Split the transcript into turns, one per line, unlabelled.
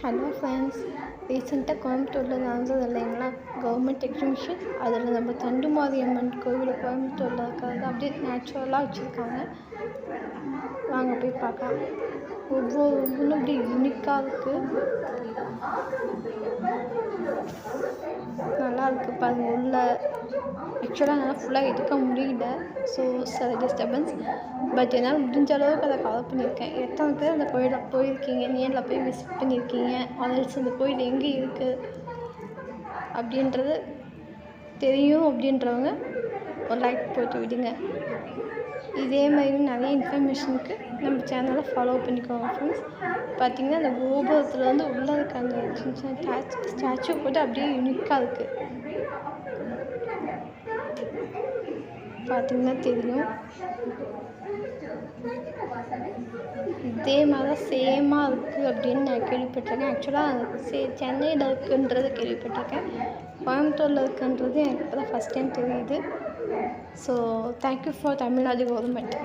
Hello friends, ரீசெண்டாக கோயம்புத்தூரில் நடந்தது இல்லைங்களா கவர்மெண்ட் எக்ஸிபிஷன். அதில் நம்ம தண்டுமாரியம்மன் கோவில் கோயம்புத்தூரில் இருக்கிறது அப்படியே நேச்சுரலாக வச்சுருக்காங்க. வாங்க போய் பார்க்கலாம். ஒவ்வொரு ஒன்றும் அப்படியே யூனிக்காக இருக்குது, நல்லா இருக்குது பாருங்கள். உள்ள ஆக்சுவலாக என்னால் ஃபுல்லாக எடுக்க முடியல, ஸோ சில டிஸ்டர்பன்ஸ். பட் என்னால் முடிஞ்ச அளவுக்கு அதை கவர் பண்ணியிருக்கேன். எத்தனை பேர் அந்த கோயிலில் போயிருக்கீங்க, நேரில் போய் விசிட் பண்ணியிருக்கீங்க, ஆல்ரெடி அந்த கோயில் எங்கே இருக்குது அப்படின்றது தெரியும் அப்படின்றவங்க ஒரு லைக் போட்டு விடுங்க. இதே மாதிரி நிறைய இன்ஃபர்மேஷனுக்கு நம்ம சேனலை ஃபாலோ பண்ணிக்கோங்க ஃப்ரெண்ட்ஸ். பார்த்திங்கன்னா அந்த கோபுரத்தில் வந்து உள்ளே இருக்க அந்த சின்ன சின்ன ஸ்டாச்சு போட்டு அப்படியே யூனிக்காக இருக்குது. பார்த்திங்கன்னா தெரியும். இதே மாதிரி தான் சேமாக இருக்குது அப்படின்னு நான் கேள்விப்பட்டிருக்கேன். ஆக்சுவலாக சென்னையில் இருக்குன்றது கேள்விப்பட்டிருக்கேன். கோயம்புத்தூரில் இருக்குன்றது எனக்கு இப்போ தான் ஃபஸ்ட் டைம் தெரியுது. So thank you for Tamil Nadu government.